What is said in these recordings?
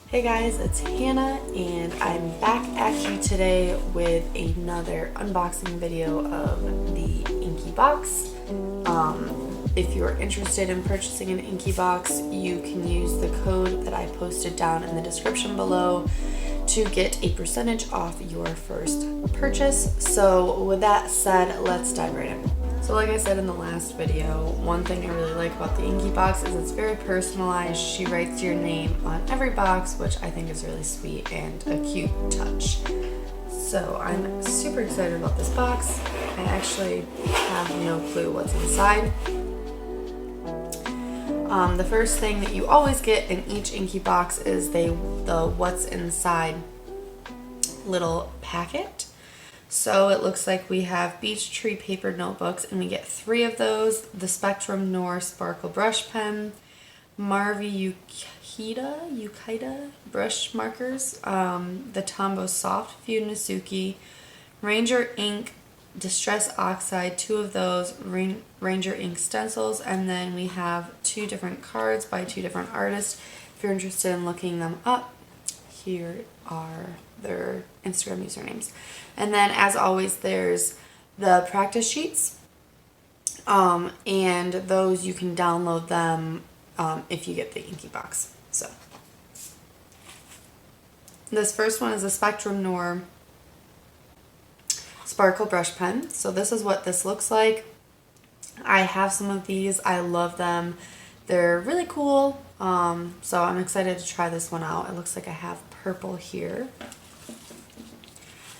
Hey guys, it's Hannah and I'm back at you today with another unboxing video of the Inkybox. If you're interested in purchasing an Inkybox, you can use the code that I posted down in the description below to get a percentage off your first purchase. So with that said, let's dive right in. So like I said in the last video, one thing I really like about the Inkybox is it's very personalized. She writes your name on every box, which I think is really sweet and a cute touch. So I'm super excited about this box. I actually have no clue what's inside. The first thing that you always get in each Inkybox is the what's inside little packet. So it looks like we have beech tree paper notebooks, and we get 3 of those: the Spectrum Noir Sparkle Brush Pen, Marvi Yukita brush markers, the Tombow Soft Funisuki, Ranger Ink Distress Oxide, 2 of those, Ranger Ink stencils, and then we have 2 different cards by 2 different artists. If you're interested in looking them up, here are their Instagram usernames. And then as always, there's the practice sheets, and those you can download them if you get the Inkybox. So this first one is a Spectrum Noir Sparkle Brush Pen. So this is what this looks like. I have some of these. I love them. They're really cool. So I'm excited to try this one out. It looks like I have purple here.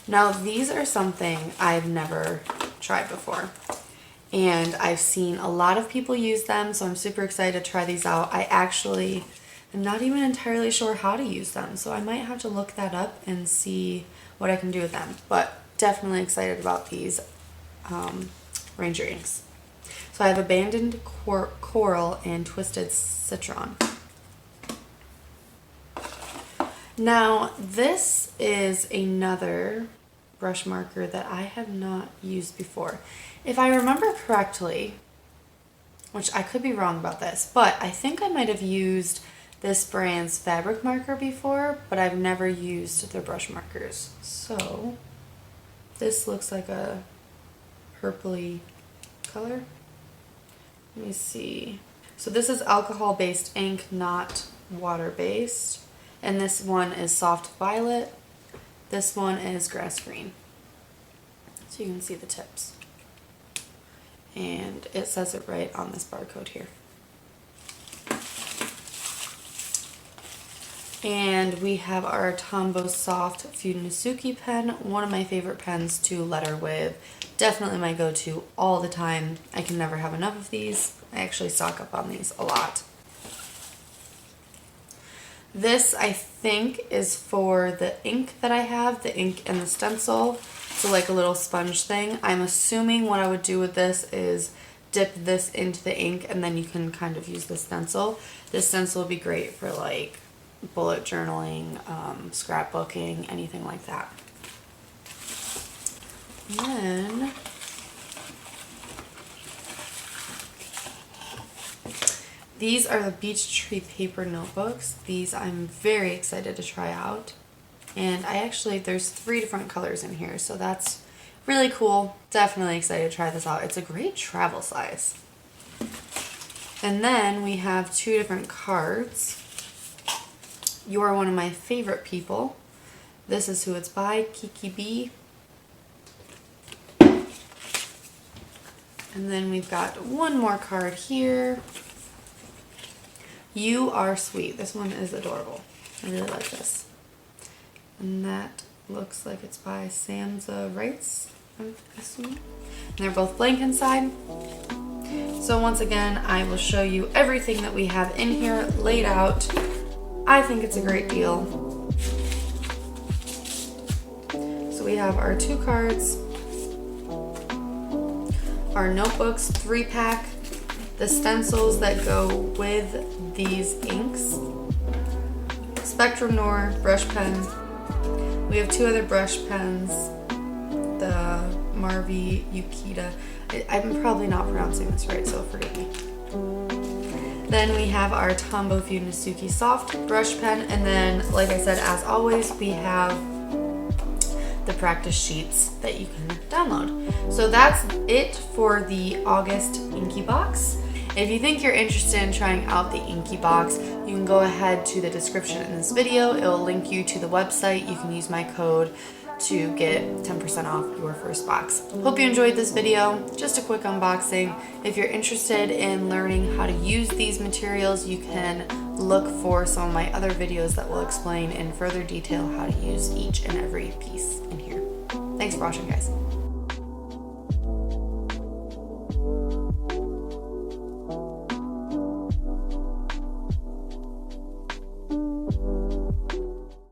Now these are something I've never tried before, and I've seen a lot of people use them, so I'm super excited to try these out. I actually am not even entirely sure how to use them, so I might have to look that up and see what I can do with them, but definitely excited about these Ranger inks. So I have Abandoned Coral and Twisted Citron. Now this is another brush marker that I have not used before. If I remember correctly, which I could be wrong about this, but I think I might have used this brand's fabric marker before, but I've never used their brush markers. So this looks like a purpley color. Let me see. So this is alcohol-based ink, not water-based. And this one is soft violet. This one is grass green. So you can see the tips. And it says it right on this barcode here. And we have our Tombow Soft Funisuki pen, one of my favorite pens to letter with. Definitely my go-to all the time. I can never have enough of these. I actually stock up on these a lot. This, I think, is for the ink that I have, the ink and the stencil. So like a little sponge thing. I'm assuming what I would do with this is dip this into the ink, and then you can kind of use the stencil. This stencil would be great for like bullet journaling, scrapbooking, anything like that. And then these are the beech tree paper notebooks. These I'm very excited to try out. And there's 3 different colors in here, so that's really cool. Definitely excited to try this out. It's a great travel size. And then we have 2 different cards. You're one of my favorite people. This is who it's by, Kiki B. And then we've got one more card here. You Are Sweet. This one is adorable. I really like this. And that looks like it's by Samza Writes, I'm assuming. And they're both blank inside. So once again, I will show you everything that we have in here laid out. I think it's a great deal. So we have our 2 cards, our notebooks, 3-pack, the stencils that go with these inks, Spectrum Noir brush pen. We have 2 other brush pens, the Marvi Yukita. I'm probably not pronouncing this right, so forgive me. Then we have our Tombow Funisuki Soft brush pen, and then, like I said, as always, we have the practice sheets that you can download. So that's it for the August Inkybox. If you think you're interested in trying out the Inkybox, you can go ahead to the description in this video. It will link you to the website. You can use my code to get 10% off your first box. Hope you enjoyed this video. Just a quick unboxing. If you're interested in learning how to use these materials, you can look for some of my other videos that will explain in further detail how to use each and every piece in here. Thanks for watching, guys.